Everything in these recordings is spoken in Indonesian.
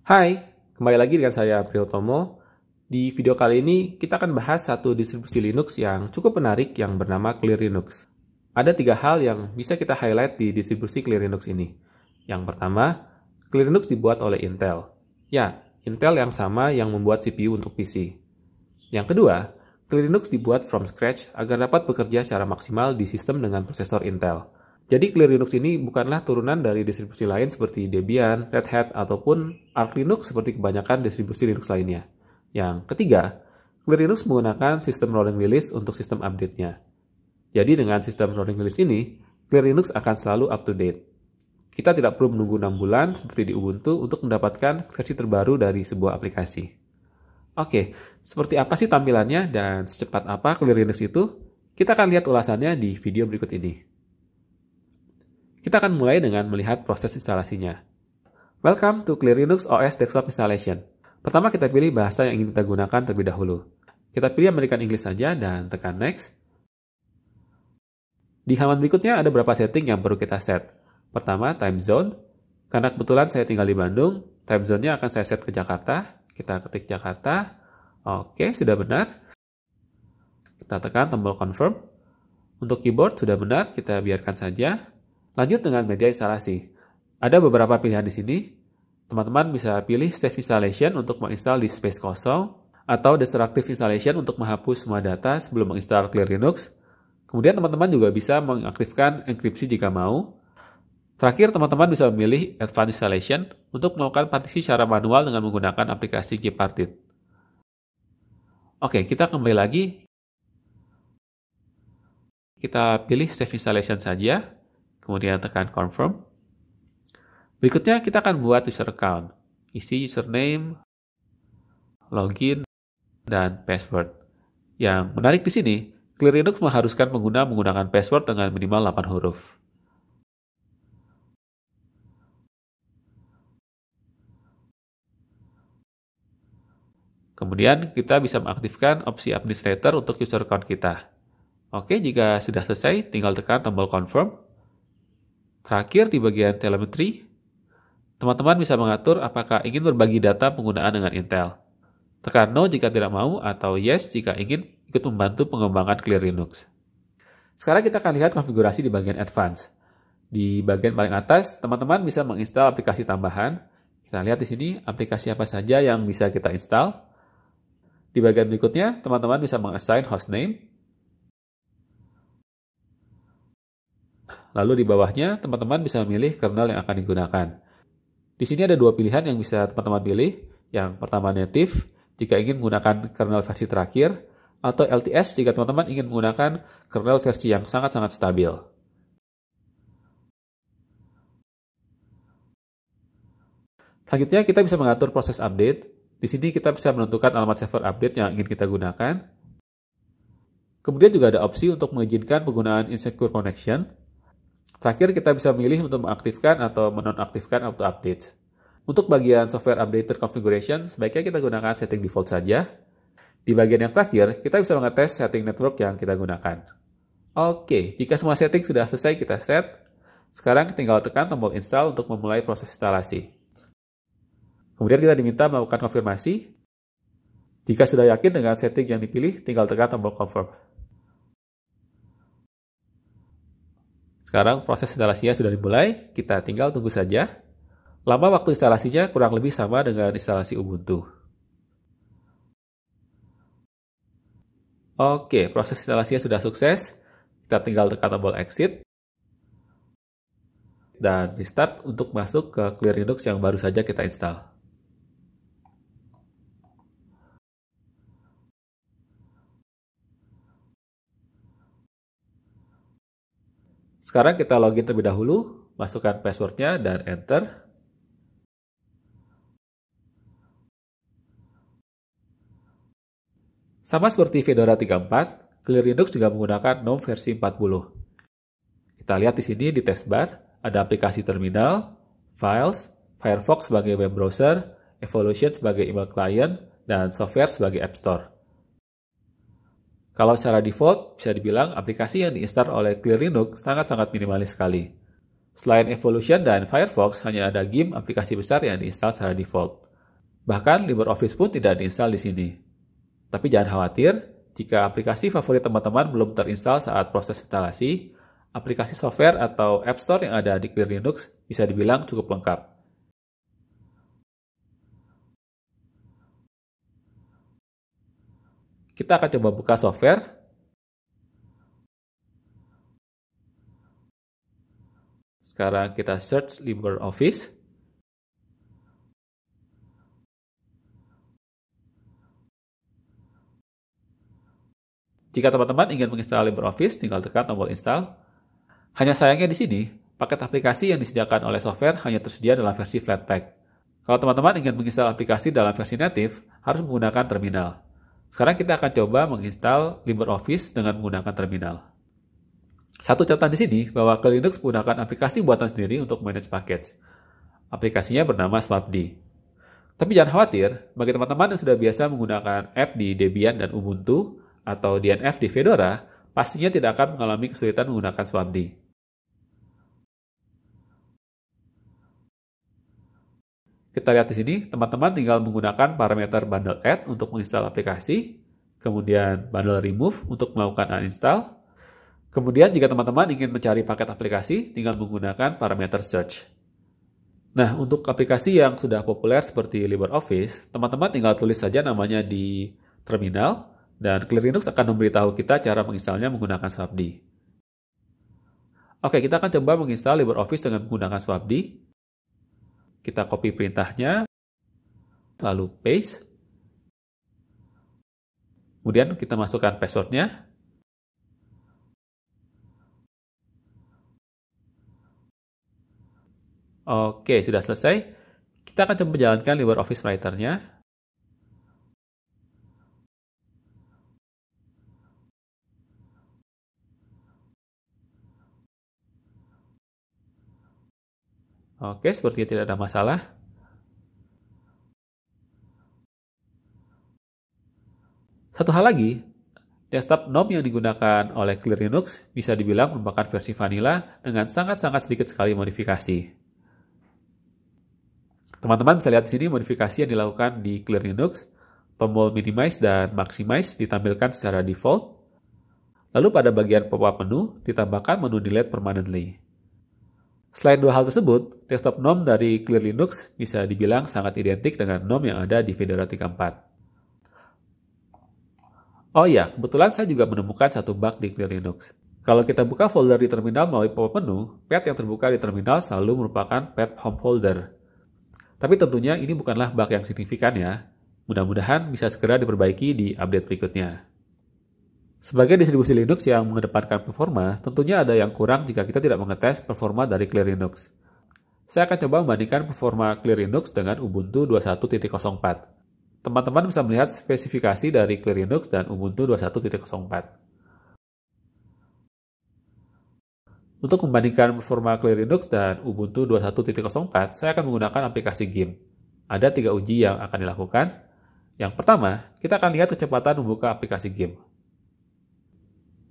Hai, kembali lagi dengan saya Priyotomo. Di video kali ini kita akan bahas satu distribusi Linux yang cukup menarik yang bernama Clear Linux. Ada 3 hal yang bisa kita highlight di distribusi Clear Linux ini. Yang pertama, Clear Linux dibuat oleh Intel. Ya, Intel yang sama yang membuat CPU untuk PC. Yang kedua, Clear Linux dibuat from scratch agar dapat bekerja secara maksimal di sistem dengan prosesor Intel. Jadi Clear Linux ini bukanlah turunan dari distribusi lain seperti Debian, Red Hat, ataupun Arch Linux seperti kebanyakan distribusi Linux lainnya. Yang ketiga, Clear Linux menggunakan sistem rolling release untuk sistem update-nya. Jadi dengan sistem rolling release ini, Clear Linux akan selalu up to date. Kita tidak perlu menunggu 6 bulan seperti di Ubuntu untuk mendapatkan versi terbaru dari sebuah aplikasi. Oke, seperti apa sih tampilannya dan secepat apa Clear Linux itu? Kita akan lihat ulasannya di video berikut ini. Kita akan mulai dengan melihat proses instalasinya. Welcome to Clear Linux OS Desktop Installation. Pertama kita pilih bahasa yang ingin kita gunakan terlebih dahulu. Kita pilih American English saja dan tekan Next. Di halaman berikutnya ada beberapa setting yang perlu kita set. Pertama, time zone. Karena kebetulan saya tinggal di Bandung, time zone-nya akan saya set ke Jakarta. Kita ketik Jakarta. Oke, sudah benar. Kita tekan tombol confirm. Untuk keyboard sudah benar, kita biarkan saja. Lanjut dengan media instalasi. Ada beberapa pilihan di sini. Teman-teman bisa pilih Save Installation untuk menginstal di space kosong, atau Destructive Installation untuk menghapus semua data sebelum menginstal Clear Linux. Kemudian teman-teman juga bisa mengaktifkan enkripsi jika mau. Terakhir, teman-teman bisa memilih Advanced Installation untuk melakukan partisi secara manual dengan menggunakan aplikasi Gparted. Oke, kita kembali lagi. Kita pilih Save Installation saja. Kemudian tekan confirm. Berikutnya kita akan buat user account. Isi username, login, dan password. Yang menarik di sini, Clear Linux mengharuskan pengguna menggunakan password dengan minimal 8 huruf. Kemudian kita bisa mengaktifkan opsi administrator untuk user account kita. Oke, jika sudah selesai, tinggal tekan tombol confirm. Terakhir di bagian telemetry, teman-teman bisa mengatur apakah ingin berbagi data penggunaan dengan Intel. Tekan no jika tidak mau atau yes jika ingin ikut membantu pengembangan Clear Linux. Sekarang kita akan lihat konfigurasi di bagian advance. Di bagian paling atas, teman-teman bisa menginstal aplikasi tambahan. Kita lihat di sini aplikasi apa saja yang bisa kita install. Di bagian berikutnya, teman-teman bisa mengassign hostname. Lalu di bawahnya, teman-teman bisa memilih kernel yang akan digunakan. Di sini ada 2 pilihan yang bisa teman-teman pilih. Yang pertama native, jika ingin menggunakan kernel versi terakhir, atau LTS jika teman-teman ingin menggunakan kernel versi yang sangat-sangat stabil. Selanjutnya, kita bisa mengatur proses update. Di sini kita bisa menentukan alamat server update yang ingin kita gunakan. Kemudian juga ada opsi untuk mengizinkan penggunaan insecure connection. Terakhir, kita bisa memilih untuk mengaktifkan atau menonaktifkan auto update. Untuk bagian software updater configuration, sebaiknya kita gunakan setting default saja. Di bagian yang terakhir, kita bisa mengetes setting network yang kita gunakan. Oke, jika semua setting sudah selesai kita set, sekarang tinggal tekan tombol install untuk memulai proses instalasi. Kemudian kita diminta melakukan konfirmasi. Jika sudah yakin dengan setting yang dipilih, tinggal tekan tombol confirm. Sekarang proses instalasinya sudah dimulai, kita tinggal tunggu saja. Lama waktu instalasinya kurang lebih sama dengan instalasi Ubuntu. Oke, proses instalasinya sudah sukses. Kita tinggal tekan tombol exit. Dan restart untuk masuk ke Clear Linux yang baru saja kita install. Sekarang kita login terlebih dahulu, masukkan passwordnya dan enter. Sama seperti Fedora 34, Clear Linux juga menggunakan GNOME versi 40. Kita lihat di sini di taskbar, ada aplikasi terminal, files, Firefox sebagai web browser, Evolution sebagai email client, dan software sebagai app store. Kalau secara default, bisa dibilang aplikasi yang diinstal oleh Clear Linux sangat-sangat minimalis sekali. Selain Evolution dan Firefox, hanya ada GIMP aplikasi besar yang diinstal secara default. Bahkan LibreOffice pun tidak diinstal di sini. Tapi jangan khawatir, jika aplikasi favorit teman-teman belum terinstall saat proses instalasi, aplikasi software atau App Store yang ada di Clear Linux bisa dibilang cukup lengkap. Kita akan coba buka software. Sekarang kita search LibreOffice. Jika teman-teman ingin menginstal LibreOffice, tinggal tekan tombol install. Hanya sayangnya di sini, paket aplikasi yang disediakan oleh software hanya tersedia dalam versi Flatpak. Kalau teman-teman ingin menginstal aplikasi dalam versi native, harus menggunakan terminal. Sekarang kita akan coba menginstal LibreOffice dengan menggunakan terminal. Satu catatan di sini bahwa Clear Linux menggunakan aplikasi buatan sendiri untuk manage package. Aplikasinya bernama Swapd. Tapi jangan khawatir, bagi teman-teman yang sudah biasa menggunakan app di Debian dan Ubuntu, atau DNF di Fedora, pastinya tidak akan mengalami kesulitan menggunakan Swapd. Kita lihat di sini, teman-teman tinggal menggunakan parameter bundle add untuk menginstal aplikasi, kemudian bundle remove untuk melakukan uninstall. Kemudian jika teman-teman ingin mencari paket aplikasi, tinggal menggunakan parameter search. Nah, untuk aplikasi yang sudah populer seperti LibreOffice, teman-teman tinggal tulis saja namanya di terminal, dan Clear Linux akan memberitahu kita cara menginstalnya menggunakan Swapd. Oke, kita akan coba menginstal LibreOffice dengan menggunakan Swapd. Kita copy perintahnya, lalu paste. Kemudian kita masukkan passwordnya. Oke, sudah selesai. Kita akan coba menjalankan LibreOffice Writer-nya. Oke, sepertinya tidak ada masalah. Satu hal lagi, desktop GNOME yang digunakan oleh Clear Linux bisa dibilang merupakan versi vanilla dengan sangat-sangat sedikit sekali modifikasi. Teman-teman bisa lihat di sini modifikasi yang dilakukan di Clear Linux. Tombol minimize dan maximize ditampilkan secara default. Lalu pada bagian pop-up menu, ditambahkan menu delete permanently. Selain dua hal tersebut, desktop GNOME dari Clear Linux bisa dibilang sangat identik dengan GNOME yang ada di Fedora 3.4. Oh iya, kebetulan saya juga menemukan satu bug di Clear Linux. Kalau kita buka folder di terminal melalui pop-up menu, path yang terbuka di terminal selalu merupakan path home folder. Tapi tentunya ini bukanlah bug yang signifikan ya. Mudah-mudahan bisa segera diperbaiki di update berikutnya. Sebagai distribusi Linux yang mengedepankan performa, tentunya ada yang kurang jika kita tidak mengetes performa dari Clear Linux. Saya akan coba membandingkan performa Clear Linux dengan Ubuntu 21.04. Teman-teman bisa melihat spesifikasi dari Clear Linux dan Ubuntu 21.04. Untuk membandingkan performa Clear Linux dan Ubuntu 21.04, saya akan menggunakan aplikasi GIMP. Ada 3 uji yang akan dilakukan. Yang pertama, kita akan lihat kecepatan membuka aplikasi GIMP.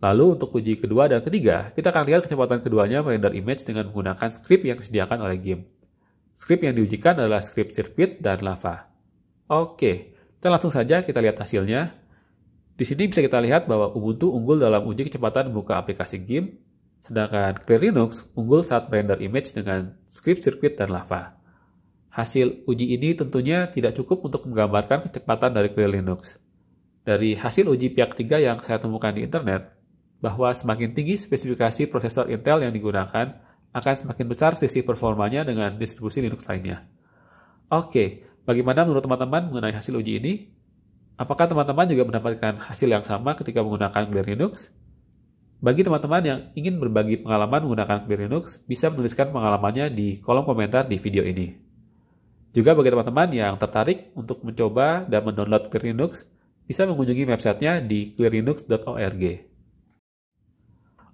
Lalu untuk uji kedua dan ketiga, kita akan lihat kecepatan keduanya merender image dengan menggunakan script yang disediakan oleh GIMP. Script yang diujikan adalah script Circuit dan Lava. Oke, kita langsung saja kita lihat hasilnya. Di sini bisa kita lihat bahwa Ubuntu unggul dalam uji kecepatan membuka aplikasi GIMP, sedangkan Clear Linux unggul saat merender image dengan script Circuit dan Lava. Hasil uji ini tentunya tidak cukup untuk menggambarkan kecepatan dari Clear Linux. Dari hasil uji pihak ketiga yang saya temukan di internet, bahwa semakin tinggi spesifikasi prosesor Intel yang digunakan, akan semakin besar selisih performanya dengan distribusi Linux lainnya. Oke, bagaimana menurut teman-teman mengenai hasil uji ini? Apakah teman-teman juga mendapatkan hasil yang sama ketika menggunakan Clear Linux? Bagi teman-teman yang ingin berbagi pengalaman menggunakan Clear Linux, bisa menuliskan pengalamannya di kolom komentar di video ini. Juga bagi teman-teman yang tertarik untuk mencoba dan mendownload Clear Linux, bisa mengunjungi websitenya di clearlinux.org.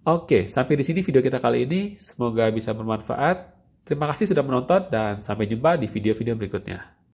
Oke, sampai di sini video kita kali ini. Semoga bisa bermanfaat. Terima kasih sudah menonton dan sampai jumpa di video-video berikutnya.